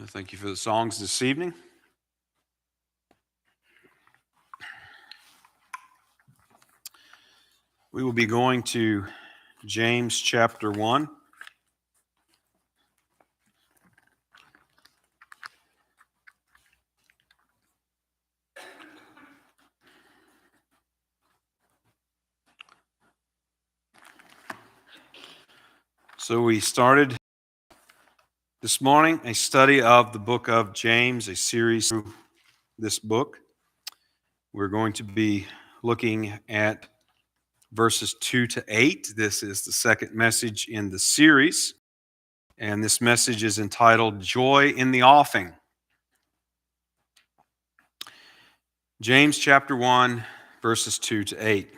Thank you for the songs this evening. We will be going to James chapter 1. So we started this morning a study of the book of James, a series through this book. We're going to be looking at verses 2 to 8. This is the second message in the series, and this message is entitled Joy in the Offing. James chapter 1, verses 2 to 8.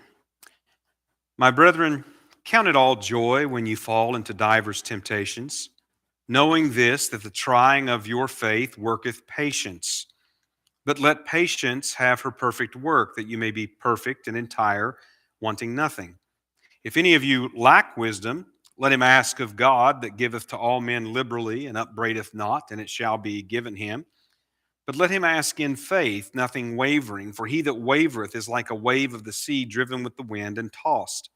My brethren, count it all joy when you fall into divers temptations, knowing this, that the trying of your faith worketh patience. But let patience have her perfect work, that you may be perfect and entire, wanting nothing. If any of you lack wisdom, let him ask of God, that giveth to all men liberally, and upbraideth not, and it shall be given him. But let him ask in faith, nothing wavering, for he that wavereth is like a wave of the sea driven with the wind and tossed.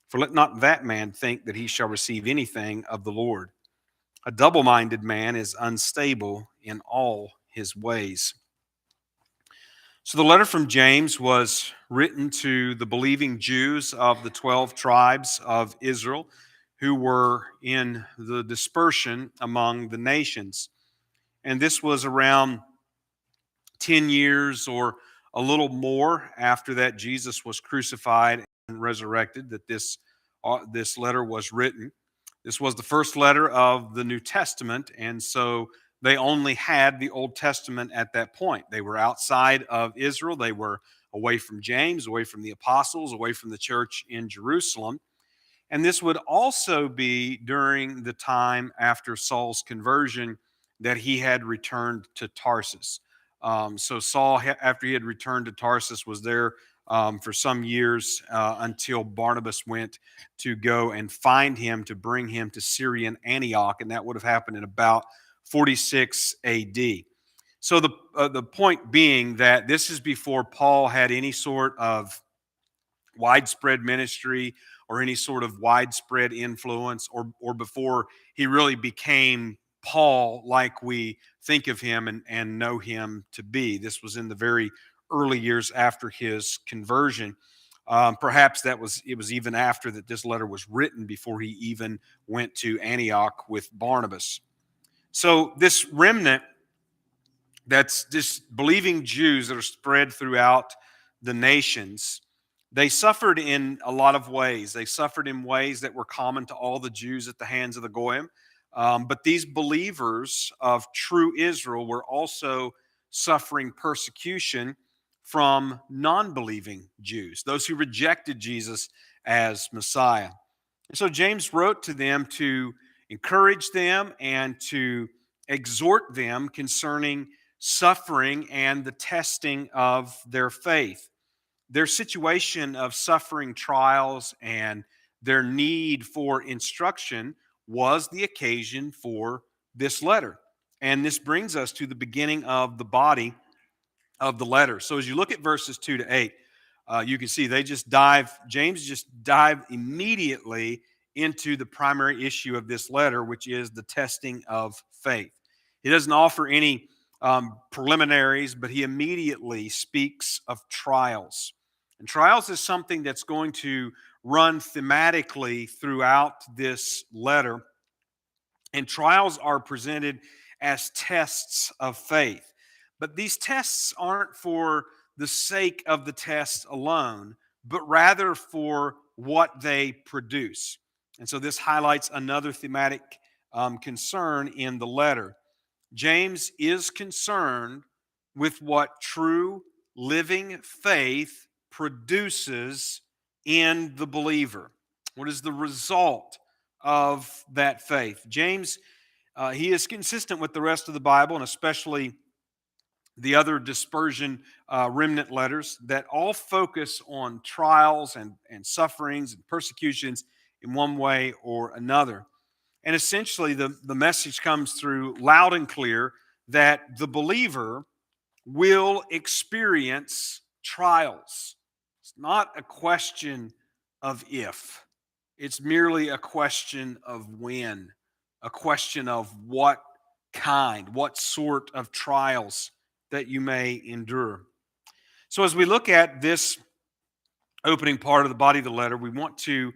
For let not that man think that he shall receive anything of the Lord. A double-minded man is unstable in all his ways. So the letter from James was written to the believing Jews of the 12 tribes of Israel who were in the dispersion among the nations. And this was around 10 years or a little more after that Jesus was crucified and resurrected that this letter was written. This was the first letter of the New Testament, and so they only had the Old Testament at that point. They were outside of Israel. They were away from James, away from the apostles, away from the church in Jerusalem. And this would also be during the time after Saul's conversion that he had returned to Tarsus. So Saul, after he had returned to Tarsus, was there for some years until Barnabas went to go and find him to bring him to Syrian Antioch, and that would have happened in about 46 A.D. So the point being that this is before Paul had any sort of widespread ministry or any sort of widespread influence, or before he really became Paul like we think of him and know him to be. This was in the very early years after his conversion. Perhaps it was even after that this letter was written, before he even went to Antioch with Barnabas. So this remnant, that's this believing Jews that are spread throughout the nations, they suffered in a lot of ways. They suffered in ways that were common to all the Jews at the hands of the Goyim. But these believers of true Israel were also suffering persecution from non-believing Jews, those who rejected Jesus as Messiah. And so James wrote to them to encourage them and to exhort them concerning suffering and the testing of their faith. Their situation of suffering trials and their need for instruction was the occasion for this letter. And this brings us to the beginning of the body of the letter. So as you look at verses 2 to 8, you can see James just dive immediately into the primary issue of this letter, which is the testing of faith. He doesn't offer any preliminaries, but he immediately speaks of trials. And trials is something that's going to run thematically throughout this letter. And trials are presented as tests of faith. But these tests aren't for the sake of the test alone, but rather for what they produce. And so this highlights another thematic concern in the letter. James is concerned with what true living faith produces in the believer. What is the result of that faith? James, he is consistent with the rest of the Bible, and especially the other dispersion remnant letters that all focus on trials and sufferings and persecutions in one way or another. And essentially, the message comes through loud and clear that the believer will experience trials. It's not a question of if, it's merely a question of when, a question of what kind, what sort of trials that you may endure. So, as we look at this opening part of the body of the letter, we want to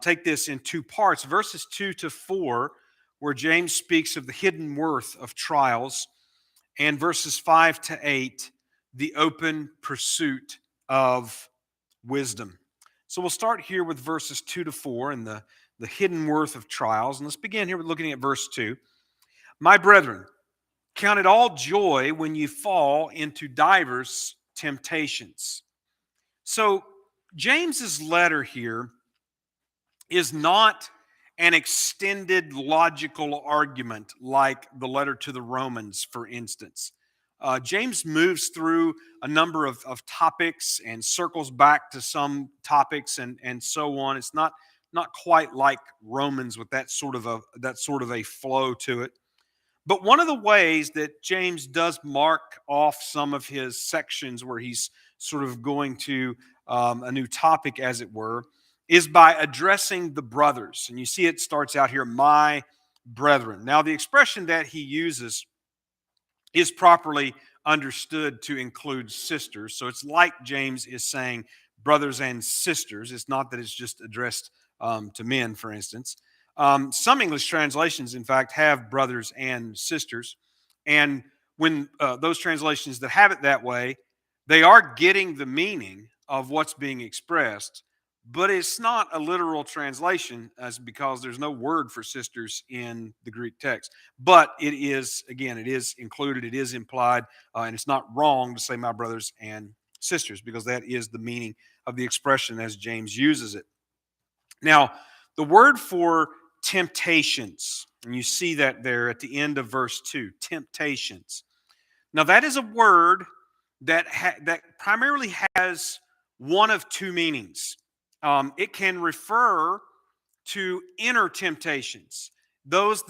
take this in two parts verses 2 to 4, where James speaks of the hidden worth of trials, and verses 5 to 8, the open pursuit of wisdom. So we'll start here with verses 2 to 4 and the hidden worth of trials. And let's begin here with looking at verse 2. My brethren, count it all joy when you fall into divers temptations. So James's letter here is not an extended logical argument like the letter to the Romans, for instance. James moves through a number of topics and circles back to some topics and so on. It's not quite like Romans with that sort of a flow to it. But one of the ways that James does mark off some of his sections where he's sort of going to a new topic, as it were, is by addressing the brothers. And you see it starts out here, my brethren. Now, the expression that he uses is properly understood to include sisters. So it's like James is saying brothers and sisters. It's not that it's just addressed to men, for instance. Some English translations, in fact, have brothers and sisters. And when those translations that have it that way, they are getting the meaning of what's being expressed, but it's not a literal translation, as because there's no word for sisters in the Greek text. But it is, again, it is included, it is implied, and it's not wrong to say my brothers and sisters, because that is the meaning of the expression as James uses it. Now, the word for temptations, and you see that there at the end of verse 2, temptations. Now, that is a word that primarily has one of two meanings. It can refer to inner temptations, those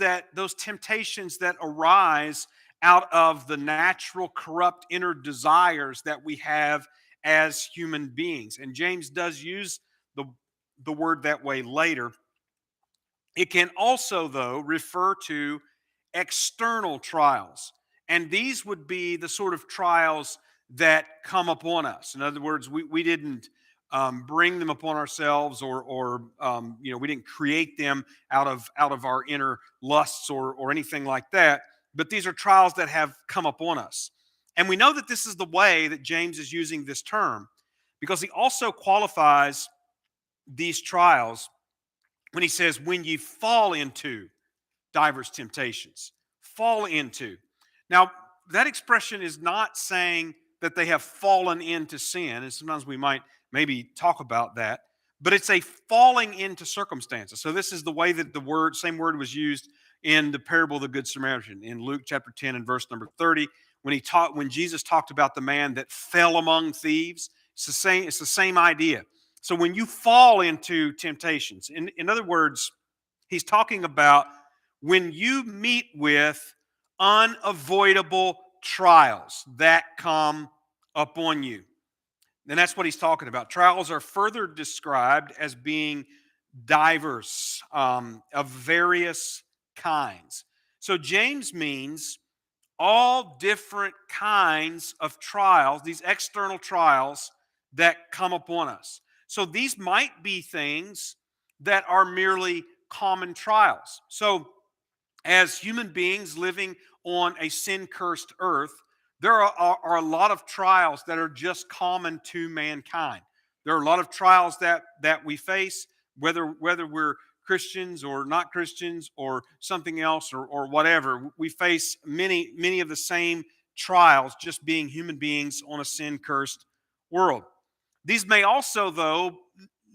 temptations that arise out of the natural corrupt inner desires that we have as human beings. And James does use the word that way later. It can also, though, refer to external trials. And these would be the sort of trials that come upon us. In other words, we didn't bring them upon ourselves, or we didn't create them out of our inner lusts or anything like that. But these are trials that have come upon us. And we know that this is the way that James is using this term, because he also qualifies these trials when he says, when you fall into divers temptations. Fall into. Now, that expression is not saying that they have fallen into sin, and sometimes we might maybe talk about that, but it's a falling into circumstances. So this is the way that the same word was used in the parable of the Good Samaritan in Luke chapter 10 and verse number 30, when Jesus talked about the man that fell among thieves. It's the same idea. So when you fall into temptations, in other words, he's talking about when you meet with unavoidable trials that come upon you. And that's what he's talking about. Trials are further described as being diverse, of various kinds. So James means all different kinds of trials, these external trials that come upon us. So these might be things that are merely common trials. So as human beings living on a sin-cursed earth, there are a lot of trials that are just common to mankind. There are a lot of trials that we face, whether we're Christians or not Christians or something else or whatever. We face many of the same trials, just being human beings on a sin-cursed world. These may also, though,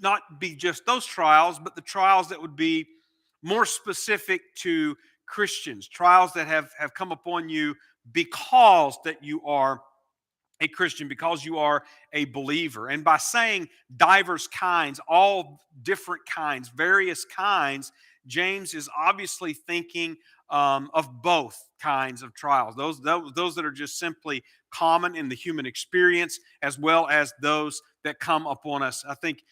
not be just those trials, but the trials that would be more specific to Christians, trials that have come upon you because that you are a Christian, because you are a believer. And by saying diverse kinds, all different kinds, various kinds, James is obviously thinking of both kinds of trials. Those that are just simply common in the human experience, as well as those that come upon us. I think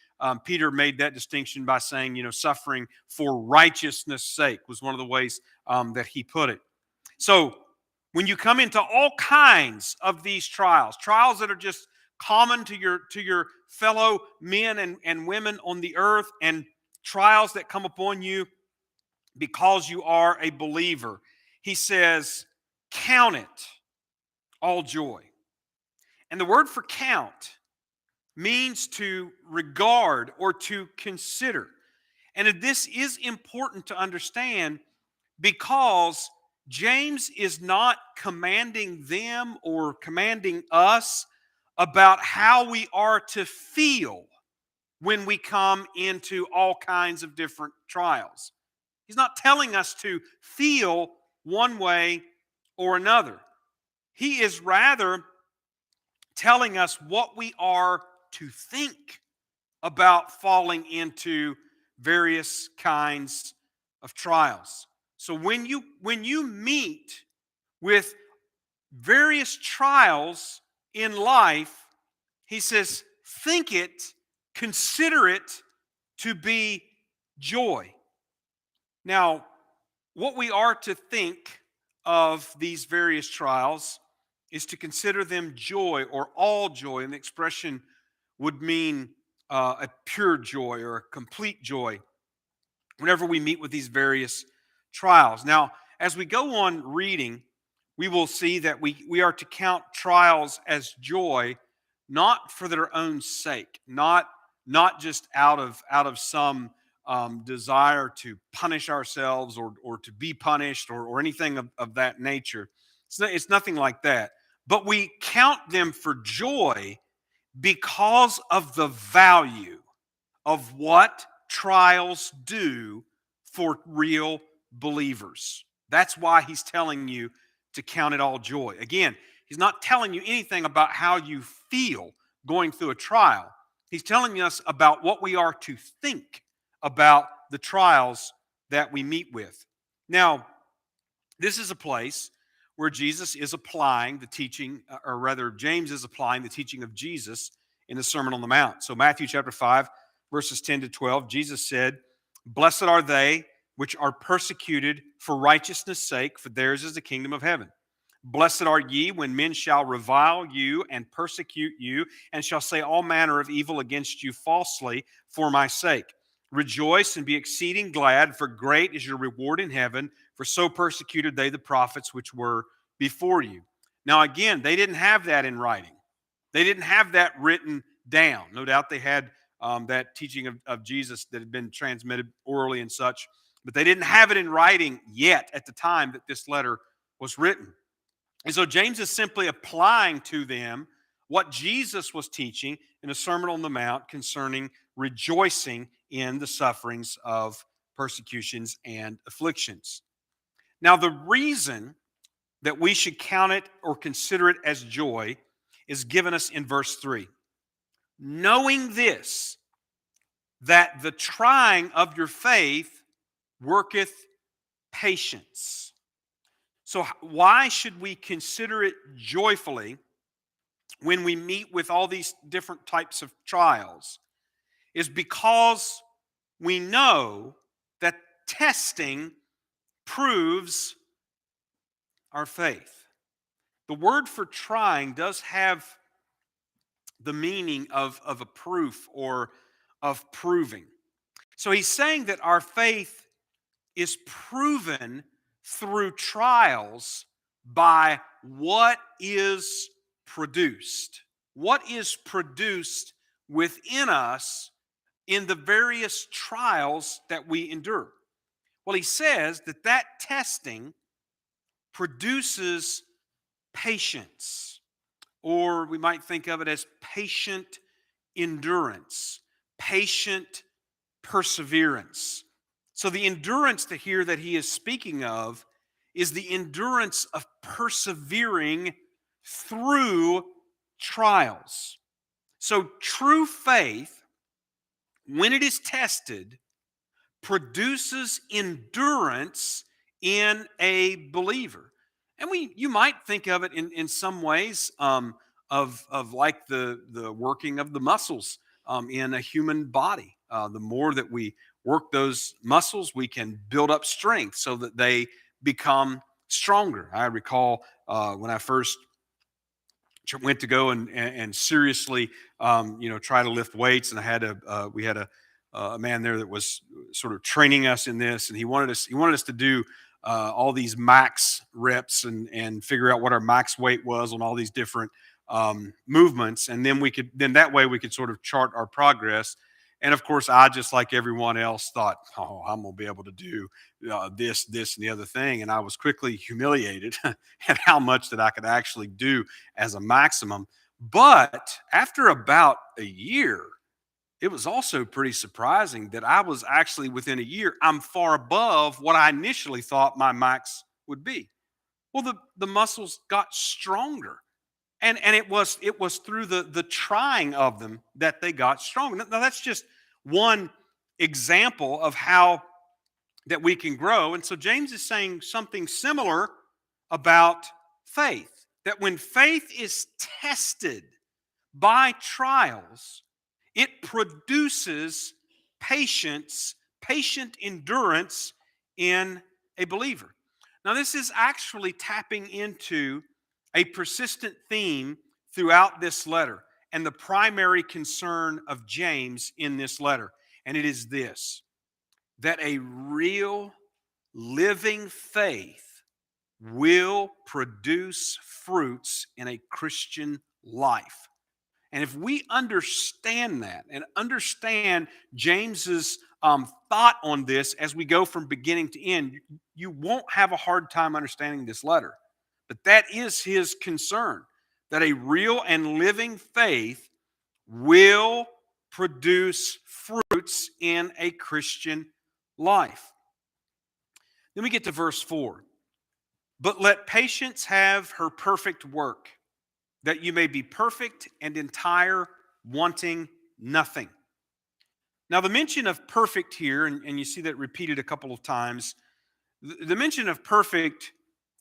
Peter made that distinction by saying, suffering for righteousness' sake was one of the ways that he put it. So when you come into all kinds of these trials that are just common to your fellow men and women on the earth, and trials that come upon you because you are a believer, he says, count it all joy. And the word for count means to regard or to consider. And this is important to understand, because James is not commanding them or commanding us about how we are to feel when we come into all kinds of different trials. He's not telling us to feel one way or another. He is rather telling us what we are to think about falling into various kinds of trials. So when you meet with various trials in life, he says, think it, consider it to be joy. Now, what we are to think of these various trials is to consider them joy, or all joy, and the expression would mean a pure joy or a complete joy whenever we meet with these various trials. Now, as we go on reading, we will see that we are to count trials as joy, not for their own sake, not just out of some desire to punish ourselves or to be punished or anything of that nature. It's nothing like that. But we count them for joy because of the value of what trials do for real believers. That's why he's telling you to count it all joy. Again, he's not telling you anything about how you feel going through a trial. He's telling us about what we are to think about the trials that we meet with. Now, this is a place where Jesus is applying the teaching, or rather, James is applying the teaching of Jesus in the Sermon on the Mount. So, Matthew chapter 5, verses 10 to 12, Jesus said, "Blessed are they which are persecuted for righteousness' sake, for theirs is the kingdom of heaven. Blessed are ye when men shall revile you and persecute you, and shall say all manner of evil against you falsely for my sake. Rejoice and be exceeding glad, for great is your reward in heaven, for so persecuted they the prophets which were before you." Now again, they didn't have that in writing. They didn't have that written down. No doubt they had that teaching of Jesus that had been transmitted orally and such, but they didn't have it in writing yet at the time that this letter was written. And so James is simply applying to them what Jesus was teaching in the Sermon on the Mount concerning rejoicing in the sufferings of persecutions and afflictions. Now, the reason that we should count it or consider it as joy is given us in verse 3. Knowing this, that the trying of your faith worketh patience. So why should we consider it joyfully when we meet with all these different types of trials? Is because we know that testing proves our faith. The word for trying does have the meaning of a proof or of proving. So he's saying that our faith is proven through trials by what is produced. What is produced within us in the various trials that we endure? Well, he says that testing produces patience, or we might think of it as patient endurance, patient perseverance. So the endurance that he is speaking of is the endurance of persevering through trials. So true faith, when it is tested, produces endurance in a believer. And you might think of it in some ways of like the working of the muscles in a human body. The more that we work those muscles, we can build up strength so that they become stronger. I recall when I first went to go and seriously, try to lift weights, and I had we had a man there that was sort of training us in this, and he wanted us to do all these max reps and figure out what our max weight was on all these different movements, and then that way we could sort of chart our progress. And of course, I, just like everyone else, thought, "Oh, I'm gonna be able to do this, and the other thing," and I was quickly humiliated at how much that I could actually do as a maximum. But after about a year, it was also pretty surprising that I was actually, within a year, I'm far above what I initially thought my max would be. Well, the muscles got stronger. And it was through the trying of them that they got stronger. Now that's just one example of how that we can grow. And so James is saying something similar about faith, that when faith is tested by trials, it produces patience, patient endurance in a believer. Now, this is actually tapping into a persistent theme throughout this letter and the primary concern of James in this letter. And it is this: that a real living faith will produce fruits in a Christian life. And if we understand that and understand James's thought on this as we go from beginning to end, you won't have a hard time understanding this letter. But that is his concern, that a real and living faith will produce fruits in a Christian life. Then we get to verse 4. But let patience have her perfect work, that you may be perfect and entire, wanting nothing. Now, the mention of perfect here, and you see that repeated a couple of times, the mention of perfect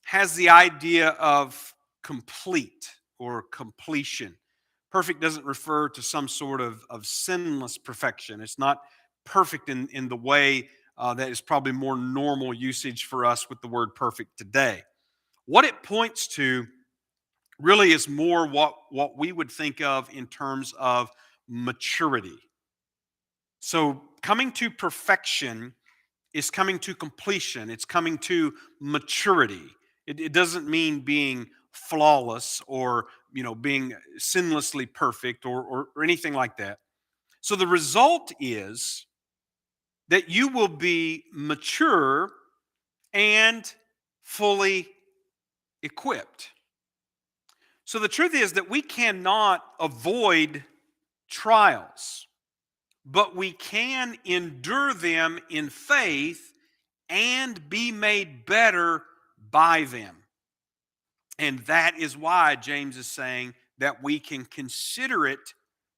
has the idea of complete or completion. Perfect doesn't refer to some sort of sinless perfection. It's not perfect in the way that is probably more normal usage for us with the word perfect today. What it points to really is more what we would think of in terms of maturity. So coming to perfection is coming to completion. It's coming to maturity. It doesn't mean being flawless or being sinlessly perfect or anything like that. So the result is that you will be mature and fully equipped. So the truth is that we cannot avoid trials, but we can endure them in faith and be made better by them. And that is why James is saying that we can consider it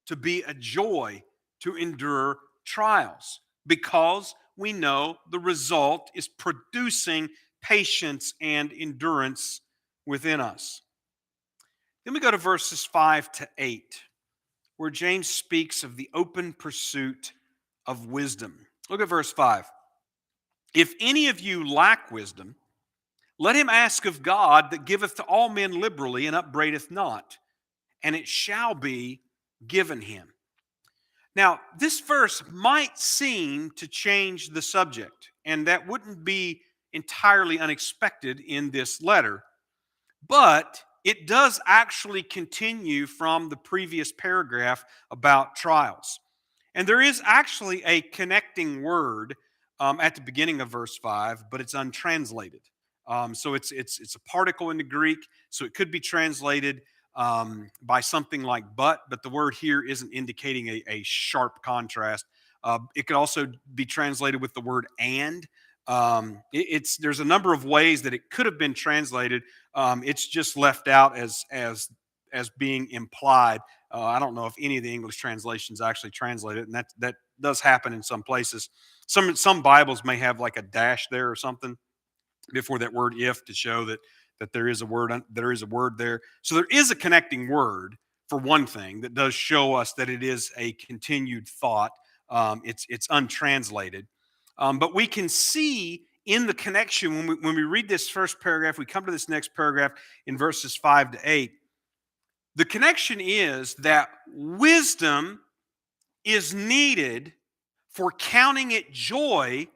to be a joy to endure trials, because we know the result is producing patience and endurance within us. Then we go to verses 5 to 8, where James speaks of the open pursuit of wisdom. Look at verse 5. If any of you lack wisdom, let him ask of God, that giveth to all men liberally and upbraideth not, and it shall be given him. Now, this verse might seem to change the subject, and that wouldn't be entirely unexpected in this letter, but it does actually continue from the previous paragraph about trials. And there is actually a connecting word at the beginning of verse 5, but it's untranslated. So it's a particle in the Greek, so it could be translated by something like but the word here isn't indicating a sharp contrast. It could also be translated with the word and. There's a number of ways that it could have been translated. It's just left out as being implied. I don't know if any of the English translations actually translate it, and that does happen in some places. Some Bibles may have like a dash there or something. before that word if to show that there is a word there. So there is a connecting word for one thing that does show us that it is a continued thought. It's untranslated, but we can see in the connection when we read this first paragraph, we come to this next paragraph in verses 5 to 8. The connection is that wisdom is needed for counting it joy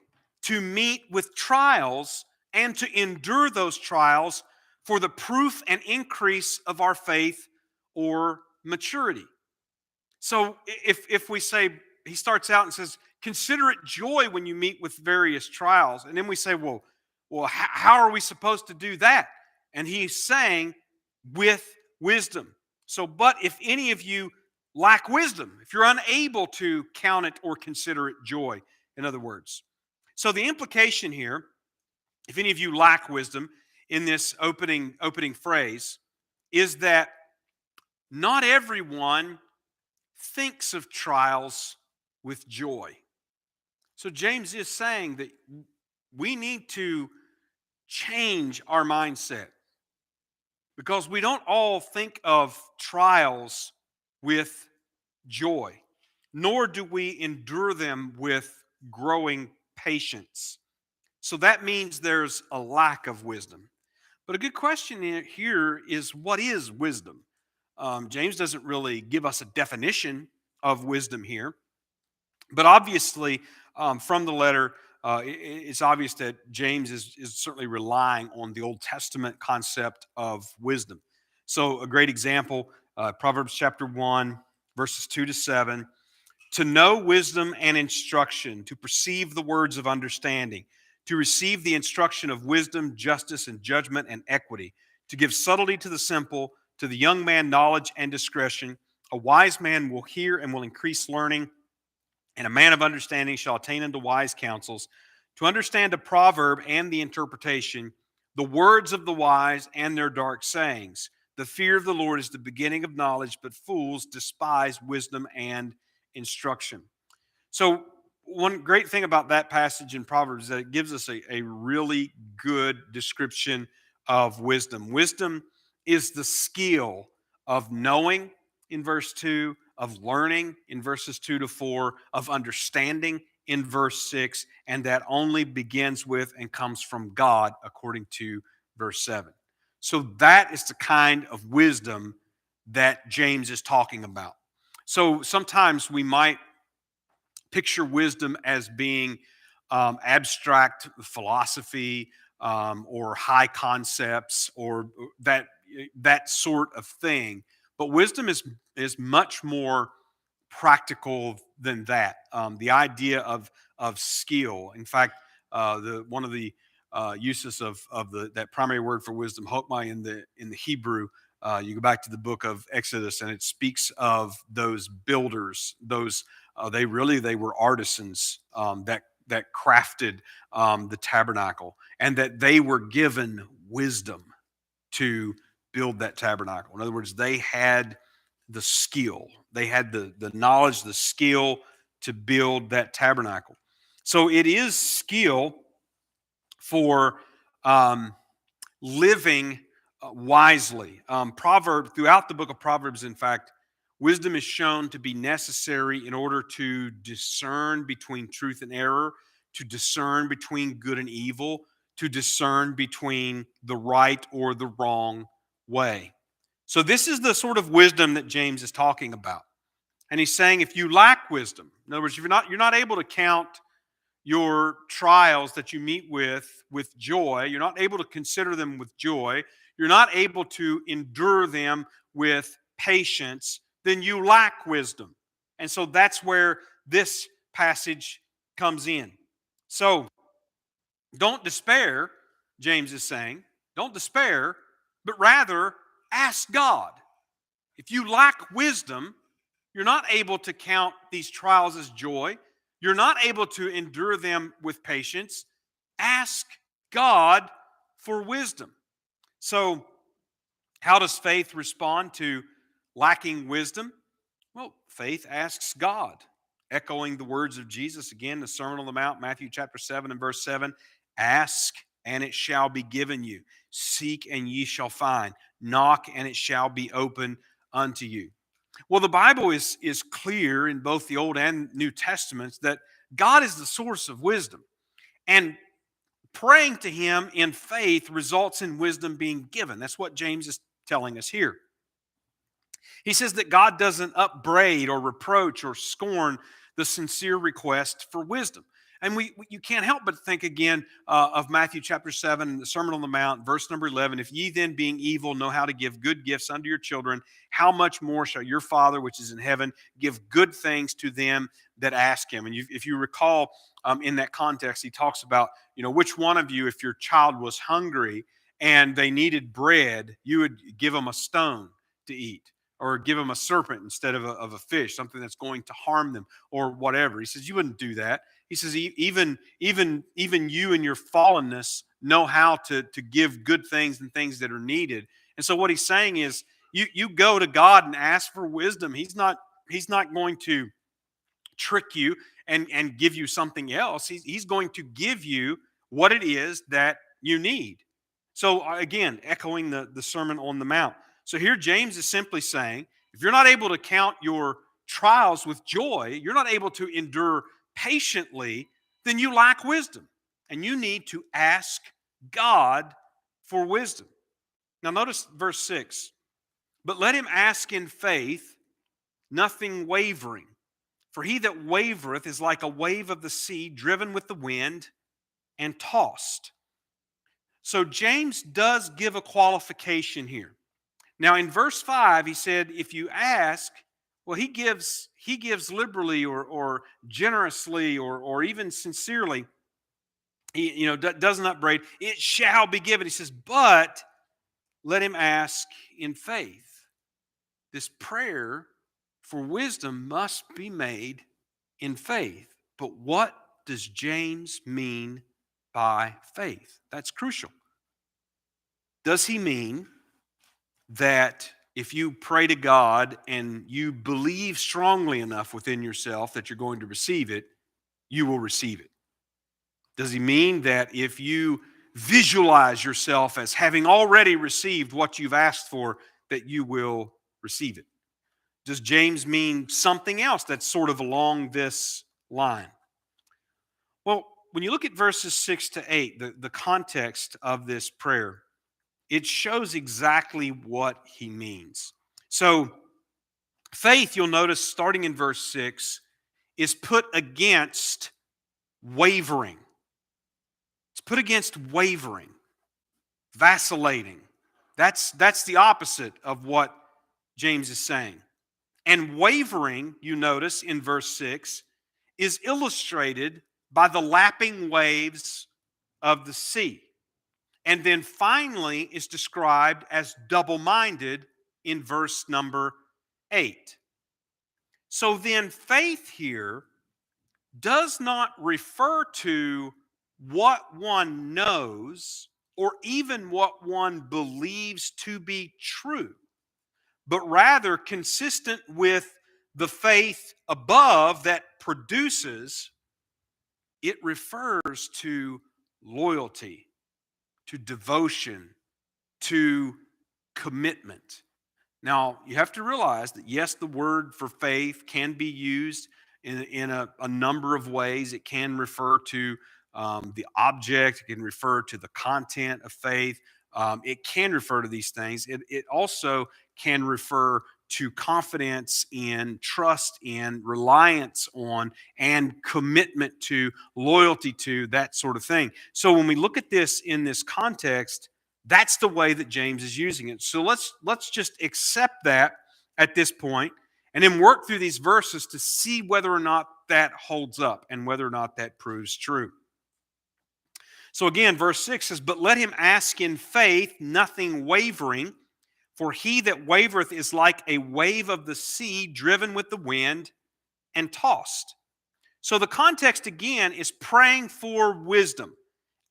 to meet with trials and to endure those trials for the proof and increase of our faith or maturity. So if we say, he starts out and says, consider it joy when you meet with various trials. And then we say, well, how are we supposed to do that? And he's saying, with wisdom. So, but if any of you lack wisdom, if you're unable to count it or consider it joy, in other words. So the implication here, if any of you lack wisdom in this opening phrase, is that not everyone thinks of trials with joy. So James is saying that we need to change our mindset because we don't all think of trials with joy, nor do we endure them with growing patience. So that means there's a lack of wisdom. But a good question here is, what is wisdom? James doesn't really give us a definition of wisdom here. But obviously, from the letter, it's obvious that James is certainly relying on the Old Testament concept of wisdom. So a great example, Proverbs chapter 1, verses 2 to 7. To know wisdom and instruction, to perceive the words of understanding, to receive the instruction of wisdom, justice, and judgment and equity, to give subtlety to the simple, to the young man knowledge and discretion. A wise man will hear and will increase learning, and a man of understanding shall attain unto wise counsels. To understand a proverb and the interpretation, the words of the wise and their dark sayings. The fear of the Lord is the beginning of knowledge, but fools despise wisdom and instruction. So one great thing about that passage in Proverbs is that it gives us a really good description of wisdom. Wisdom is the skill of knowing in verse 2, of learning in verses 2 to 4, of understanding in verse 6, and that only begins with and comes from God according to verse 7. So that is the kind of wisdom that James is talking about. So sometimes we might picture wisdom as being abstract philosophy or high concepts or that sort of thing. But wisdom is much more practical than that. The idea of skill. In fact, one of the uses of that primary word for wisdom, hokmah, in the Hebrew. You go back to the book of Exodus, and it speaks of those builders. Those they were artisans that crafted the tabernacle, and that they were given wisdom to build that tabernacle. In other words, they had the skill, they had the knowledge, the skill to build that tabernacle. So it is skill for living wisely. Throughout the book of Proverbs, in fact, wisdom is shown to be necessary in order to discern between truth and error, to discern between good and evil, to discern between the right or the wrong way. So this is the sort of wisdom that James is talking about. And he's saying if you lack wisdom, in other words, if you're not able to count your trials that you meet with joy, you're not able to consider them with joy, you're not able to endure them with patience, then you lack wisdom. And so that's where this passage comes in. So don't despair, James is saying. Don't despair, but rather ask God. If you lack wisdom, you're not able to count these trials as joy. You're not able to endure them with patience. Ask God for wisdom. So, how does faith respond to lacking wisdom? Well, faith asks God, echoing the words of Jesus again, the Sermon on the Mount, Matthew chapter 7 and verse 7. Ask and it shall be given you. Seek, and ye shall find. Knock, and it shall be open unto you. Well, the Bible is clear in both the Old and New Testaments that God is the source of wisdom. And praying to him in faith results in wisdom being given. That's what James is telling us here. He says that God doesn't upbraid or reproach or scorn the sincere request for wisdom. And you can't help but think again of Matthew chapter 7 and the Sermon on the Mount, verse number 11. If ye then, being evil, know how to give good gifts unto your children, how much more shall your Father which is in heaven give good things to them that ask him? And if you recall in that context, he talks about, which one of you, if your child was hungry and they needed bread, you would give them a stone to eat, or give them a serpent instead of a fish, something that's going to harm them or whatever. He says, you wouldn't do that. He says, even you in your fallenness know how to give good things and things that are needed. And so what he's saying is, you go to God and ask for wisdom. He's not going to trick you and give you something else. He's going to give you what it is that you need. So again, echoing the Sermon on the Mount. So here James is simply saying, if you're not able to count your trials with joy, you're not able to endure patiently, then you lack wisdom. And you need to ask God for wisdom. Now notice verse 6. But let him ask in faith, nothing wavering. For he that wavereth is like a wave of the sea, driven with the wind and tossed. So James does give a qualification here. Now in verse 5, he said, if you ask, well, he gives liberally or generously or even sincerely. He doesn't upbraid. It shall be given. He says, but let him ask in faith. This prayer for wisdom must be made in faith. But what does James mean by faith? That's crucial. Does he mean that if you pray to God and you believe strongly enough within yourself that you're going to receive it, you will receive it? Does he mean that if you visualize yourself as having already received what you've asked for, that you will receive it? Does James mean something else that's sort of along this line? Well, when you look at verses 6 to 8, the context of this prayer, it shows exactly what he means. So, faith, you'll notice, starting in verse 6, is put against wavering. It's put against wavering, vacillating. That's the opposite of what James is saying. And wavering, you notice in verse 6, is illustrated by the lapping waves of the sea. And then finally is described as double-minded in verse number 8. So then faith here does not refer to what one knows or even what one believes to be true, but rather consistent with the faith above that produces, it refers to loyalty, to devotion, to commitment. Now, you have to realize that, yes, the word for faith can be used in a number of ways. It can refer to the object. It can refer to the content of faith. It can refer to these things. It also can refer to confidence in, trust in, reliance on, and commitment to, loyalty to, that sort of thing. So when we look at this in this context, that's the way that James is using it. So let's just accept that at this point and then work through these verses to see whether or not that holds up and whether or not that proves true. So again, verse 6 says, but let him ask in faith, nothing wavering, for he that wavereth is like a wave of the sea driven with the wind and tossed. So the context again is praying for wisdom,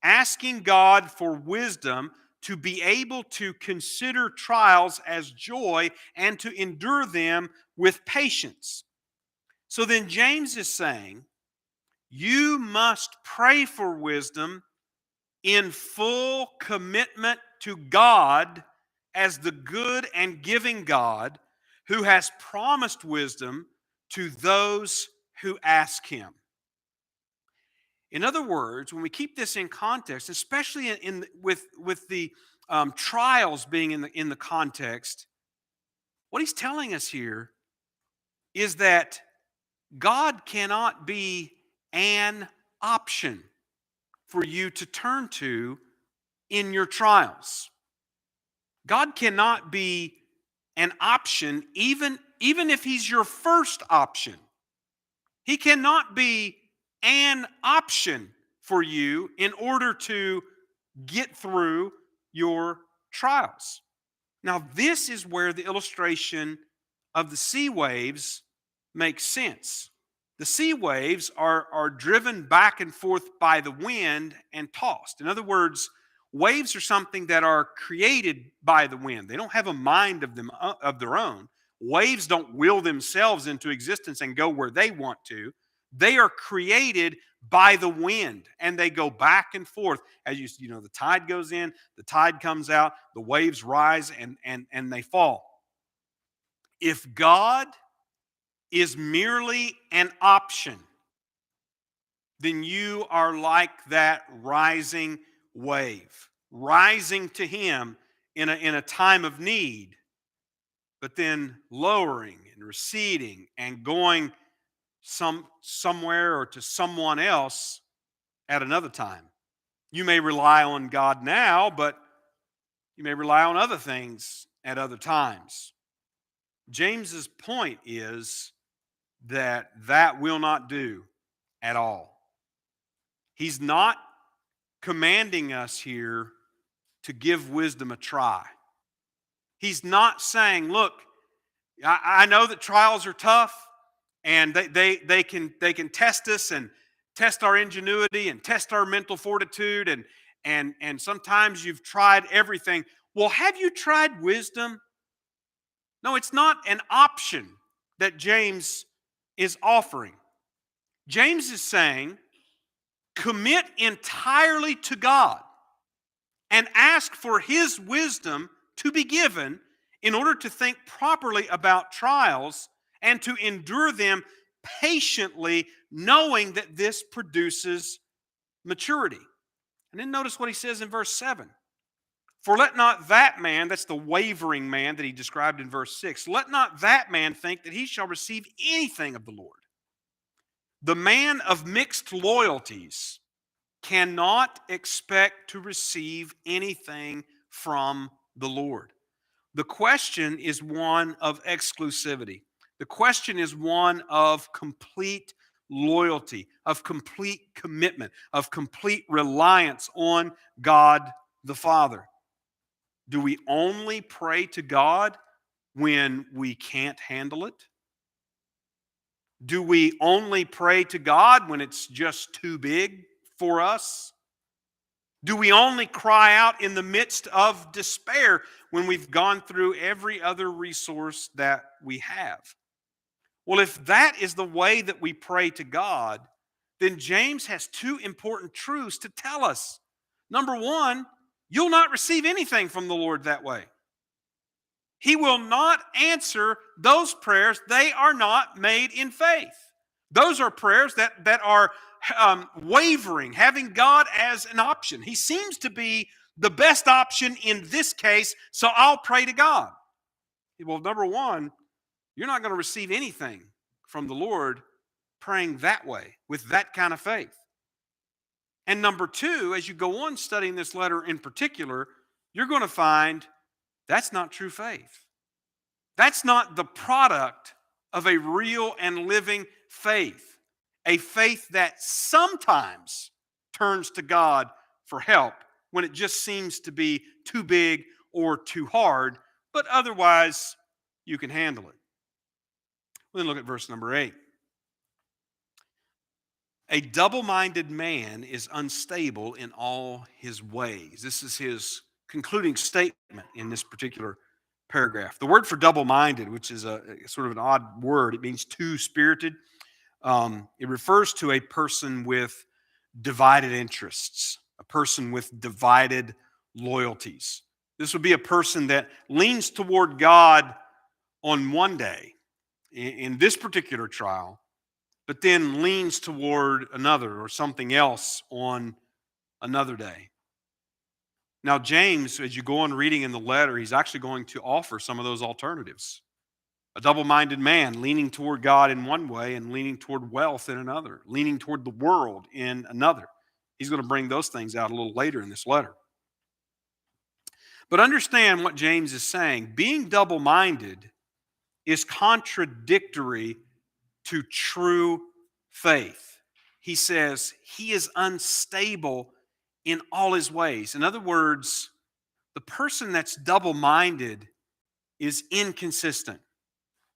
asking God for wisdom to be able to consider trials as joy and to endure them with patience. So then James is saying, you must pray for wisdom in full commitment to God as the good and giving God who has promised wisdom to those who ask him. In other words, when we keep this in context, especially with the trials being in the context, what he's telling us here is that God cannot be an option for you to turn to in your trials. God cannot be an option even if he's your first option. He cannot be an option for you in order to get through your trials. Now, this is where the illustration of the sea waves makes sense. The sea waves are driven back and forth by the wind and tossed. In other words, waves are something that are created by the wind. They don't have a mind of their own. Waves don't will themselves into existence and go where they want to. They are created by the wind, and they go back and forth. As you know, the tide goes in, the tide comes out, the waves rise and they fall. If God is merely an option, then you are like that rising wave, rising to him in a time of need, but then lowering and receding and going somewhere or to someone else at another time. You may rely on God now, but you may rely on other things at other times. James's point is that will not do at all. He's not commanding us here to give wisdom a try. He's not saying, look, I know that trials are tough, and they can test us and test our ingenuity and test our mental fortitude, and sometimes you've tried everything. Well, have you tried wisdom? No, it's not an option that James is offering. James is saying, commit entirely to God and ask for his wisdom to be given in order to think properly about trials and to endure them patiently, knowing that this produces maturity. And then notice what he says in verse 7. For let not that man, that's the wavering man that he described in verse 6, let not that man think that he shall receive anything of the Lord. The man of mixed loyalties cannot expect to receive anything from the Lord. The question is one of exclusivity. The question is one of complete loyalty, of complete commitment, of complete reliance on God the Father. Do we only pray to God when we can't handle it? Do we only pray to God when it's just too big for us? Do we only cry out in the midst of despair when we've gone through every other resource that we have? Well, if that is the way that we pray to God, then James has two important truths to tell us. Number one, you'll not receive anything from the Lord that way. He will not answer those prayers. They are not made in faith. Those are prayers that are wavering, having God as an option. He seems to be the best option in this case, so I'll pray to God. Well, number one, you're not going to receive anything from the Lord praying that way, with that kind of faith. And number two, as you go on studying this letter in particular, you're going to find that's not true faith. That's not the product of a real and living faith. A faith that sometimes turns to God for help when it just seems to be too big or too hard, but otherwise you can handle it. Then look at verse number 8. A double-minded man is unstable in all his ways. This is his concluding statement in this particular paragraph. The word for double-minded, which is a sort of an odd word, it means two-spirited. It refers to a person with divided interests, a a person with divided loyalties. This would be a person that leans toward God on one day in this particular trial, but then leans toward another or something else on another day. Now, James, as you go on reading in the letter, he's actually going to offer some of those alternatives. A double minded man leaning toward God in one way and leaning toward wealth in another, leaning toward the world in another. He's going to bring those things out a little later in this letter. But understand what James is saying. Being double minded is contradictory to true faith. He says he is unstable in all his ways. In other words, the person that's double minded is inconsistent.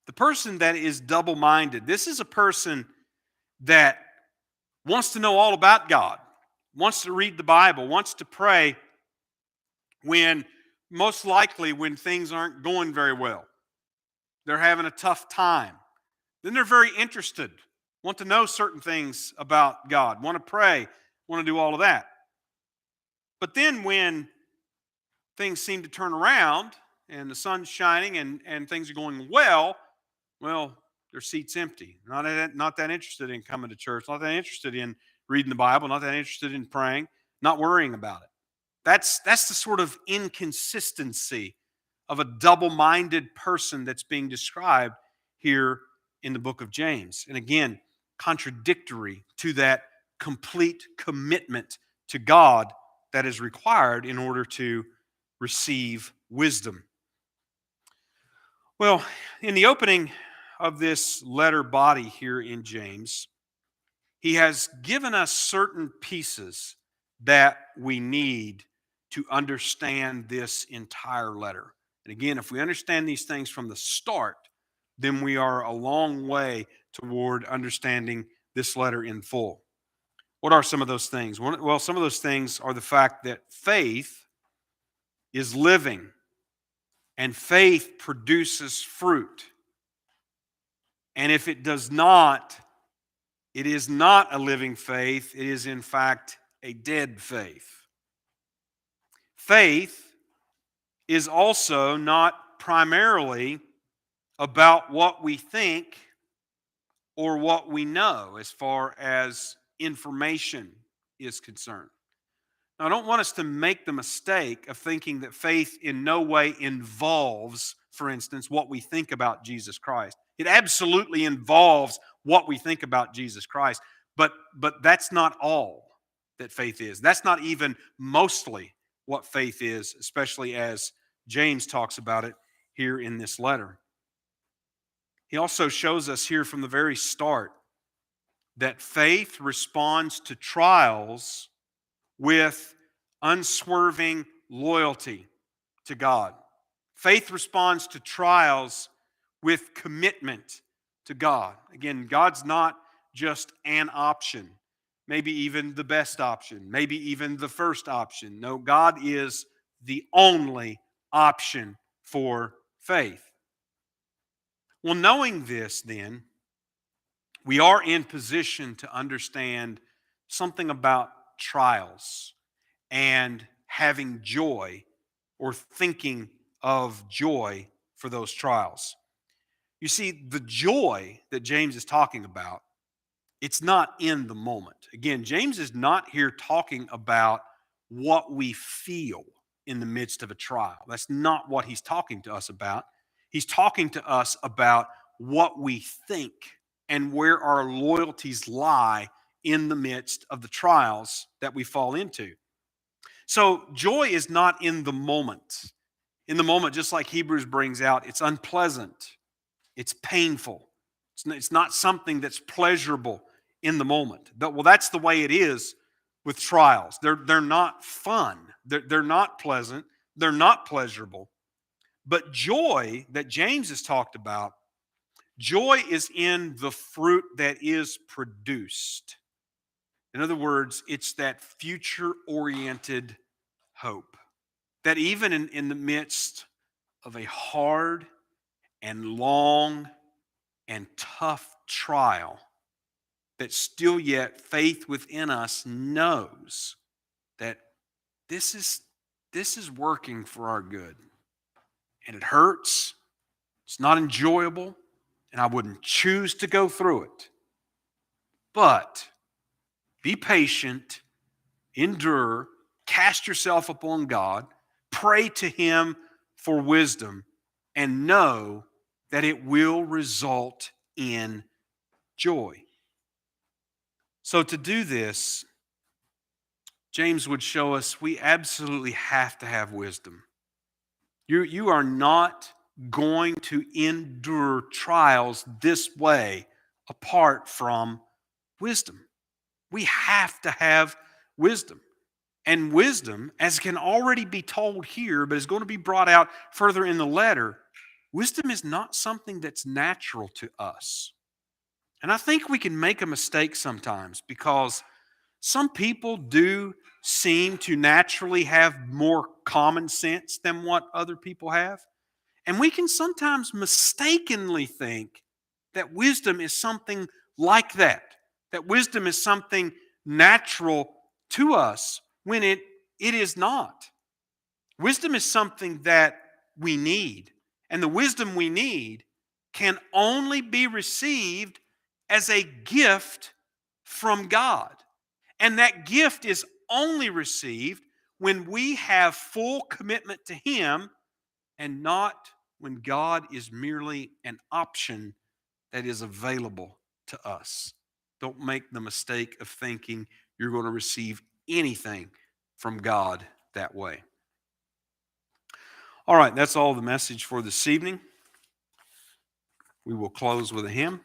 The person that is double minded, this is a person that wants to know all about God, wants to read the Bible, wants to pray when most likely when things aren't going very well. They're having a tough time. Then they're very interested, want to know certain things about God, want to pray, want to do all of that. But then when things seem to turn around and the sun's shining and things are going well, their seat's empty. Not that interested in coming to church, not that interested in reading the Bible, not that interested in praying, not worrying about it. That's the sort of inconsistency of a double-minded person that's being described here in the book of James. And again, contradictory to that complete commitment to God that is required in order to receive wisdom. Well, in the opening of this letter body here in James, he has given us certain pieces that we need to understand this entire letter. And again, if we understand these things from the start, then we are a long way toward understanding this letter in full. What are some of those things? Well, some of those things are the fact that faith is living and faith produces fruit. And if it does not, it is not a living faith. It is, in fact, a dead faith. Faith is also not primarily about what we think or what we know as far as information is concerned. Now, I don't want us to make the mistake of thinking that faith in no way involves, for instance, what we think about Jesus Christ. It absolutely involves what we think about Jesus Christ, but that's not all that faith is. That's not even mostly what faith is, especially as James talks about it here in this letter. He also shows us here from the very start that faith responds to trials with unswerving loyalty to God. Faith responds to trials with commitment to God. Again, God's not just an option, maybe even the best option, maybe even the first option. No, God is the only option for faith. Well, knowing this, then, we are in position to understand something about trials and having joy or thinking of joy for those trials. You see, the joy that James is talking about, it's not in the moment. Again, James is not here talking about what we feel in the midst of a trial. That's not what he's talking to us about. He's talking to us about what we think and where our loyalties lie in the midst of the trials that we fall into. So joy is not in the moment. In the moment, just like Hebrews brings out, it's unpleasant. It's painful. It's not something that's pleasurable in the moment. Well, that's the way it is with trials. They're not fun. They're not pleasant. They're not pleasurable. But joy that James has talked about, joy is in the fruit that is produced. In other words, it's that future-oriented hope. That even in the midst of a hard and long and tough trial, that still yet faith within us knows that this is working for our good. And it hurts. It's not enjoyable, and I wouldn't choose to go through it. But be patient, endure, cast yourself upon God, pray to Him for wisdom, and know that it will result in joy. So to do this, James would show us we absolutely have to have wisdom. You are not going to endure trials this way apart from wisdom. We have to have wisdom. And wisdom, as can already be told here, but is going to be brought out further in the letter, wisdom is not something that's natural to us. And I think we can make a mistake sometimes because some people do seem to naturally have more common sense than what other people have. And we can sometimes mistakenly think that wisdom is something like that wisdom is something natural to us when it is not. Wisdom is something that we need. And the wisdom we need can only be received as a gift from God. And that gift is only received when we have full commitment to Him and not when God is merely an option that is available to us. Don't make the mistake of thinking you're going to receive anything from God that way. All right, that's all the message for this evening. We will close with a hymn.